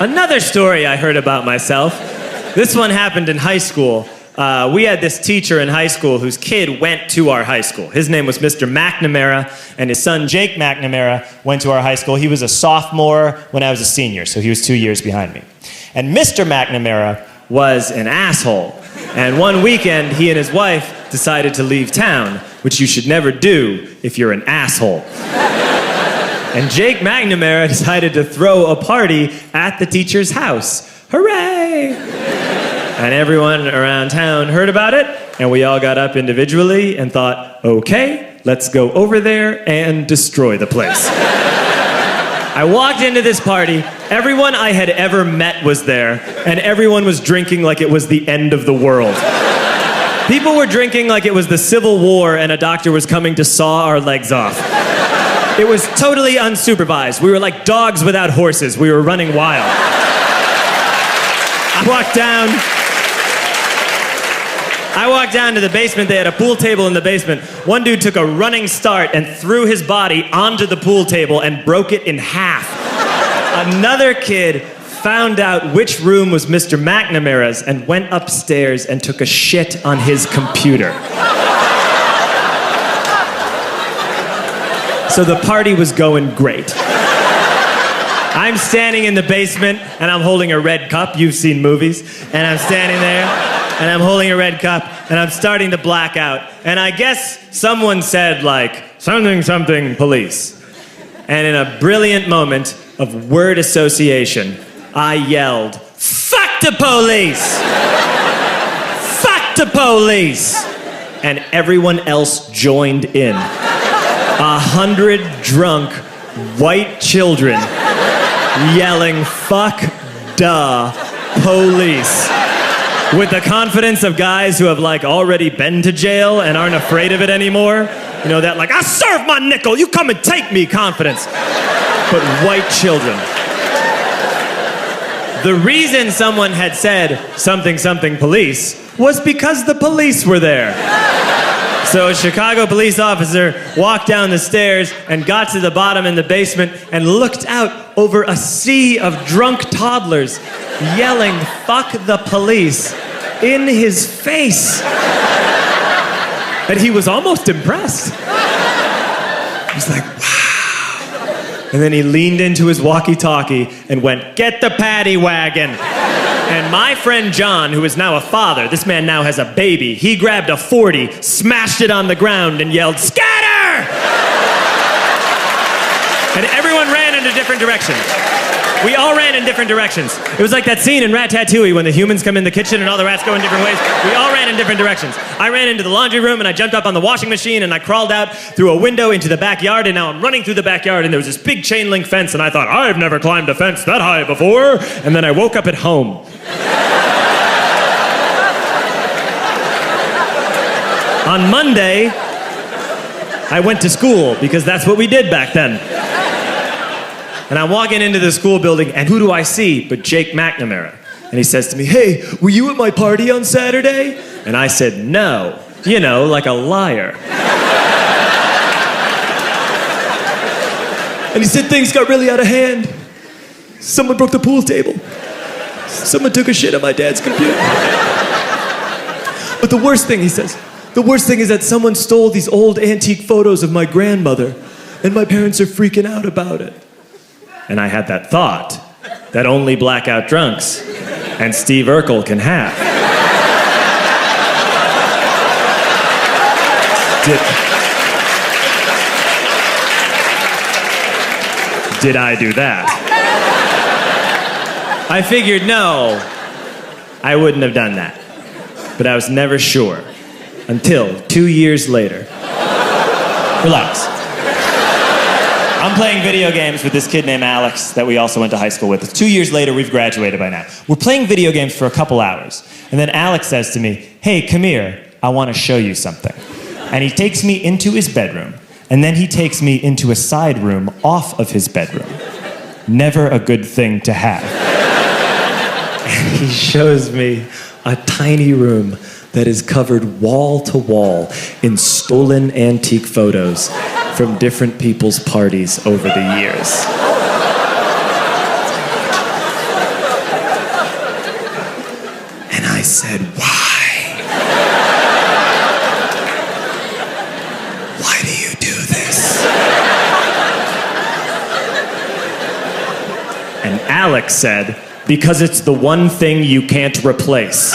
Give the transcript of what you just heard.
Another story I heard about myself. This one happened in high school. We had this teacher in high school whose kid went to our high school. His name was Mr. McNamara, and his son Jake McNamara went to our high school. He was a sophomore when I was a senior, so he was 2 years behind me. And Mr. McNamara was an asshole. And one weekend, he and his wife decided to leave town, which you should never do if you're an asshole. And Jake McNamara decided to throw a party at the teacher's house. Hooray! And everyone around town heard about it, and we all got up individually and thought, okay, let's go over there and destroy the place. I walked into this party, everyone I had ever met was there, and everyone was drinking like it was the end of the world. People were drinking like it was the Civil War and a doctor was coming to saw our legs off. It was totally unsupervised. We were like dogs without horses. We were running wild. I walked down to the basement. They had a pool table in the basement. One dude took a running start and threw his body onto the pool table and broke it in half. Another kid found out which room was Mr. McNamara's and went upstairs and took a shit on his computer. So the party was going great. I'm standing in the basement and I'm holding a red cup. You've seen movies. And I'm standing there and I'm holding a red cup and I'm starting to black out. And I guess someone said like, something police. And in a brilliant moment of word association, I yelled, fuck the police! Fuck the police! And everyone else joined in. 100 drunk white children yelling, fuck the police. With the confidence of guys who have like already been to jail and aren't afraid of it anymore. You know, that like, I serve my nickel, you come and take me confidence. But white children. The reason someone had said something police was because the police were there. So a Chicago police officer walked down the stairs and got to the bottom in the basement and looked out over a sea of drunk toddlers yelling, fuck the police, in his face. And he was almost impressed. He was like, wow. And then he leaned into his walkie-talkie and went, get the paddy wagon. And my friend John, who is now a father, this man now has a baby, he grabbed a 40, smashed it on the ground, and yelled, scatter! And everyone ran in a different direction. We all ran in different directions. It was like that scene in Ratatouille when the humans come in the kitchen and all the rats go in different ways. We all ran in different directions. I ran into the laundry room and I jumped up on the washing machine and I crawled out through a window into the backyard, and now I'm running through the backyard and there was this big chain link fence and I thought, I've never climbed a fence that high before. And then I woke up at home. On Monday, I went to school because that's what we did back then. And I'm walking into the school building, and who do I see but Jake McNamara? And he says to me, hey, were you at my party on Saturday? And I said, no. You know, like a liar. And he said, things got really out of hand. Someone broke the pool table. Someone took a shit on my dad's computer. But the worst thing, he says, the worst thing is that someone stole these old antique photos of my grandmother, and my parents are freaking out about it. And I had that thought that only blackout drunks and Steve Urkel can have. Did I do that? I figured, no, I wouldn't have done that. But I was never sure until 2 years later. Relax. I'm playing video games with this kid named Alex that we also went to high school with. 2 years later, we've graduated by now. We're playing video games for a couple hours. And then Alex says to me, hey, come here, I want to show you something. And he takes me into his bedroom, and then he takes me into a side room off of his bedroom. Never a good thing to have. And he shows me a tiny room that is covered wall to wall in stolen antique photos from different people's parties over the years. And Alex said, because it's the one thing you can't replace.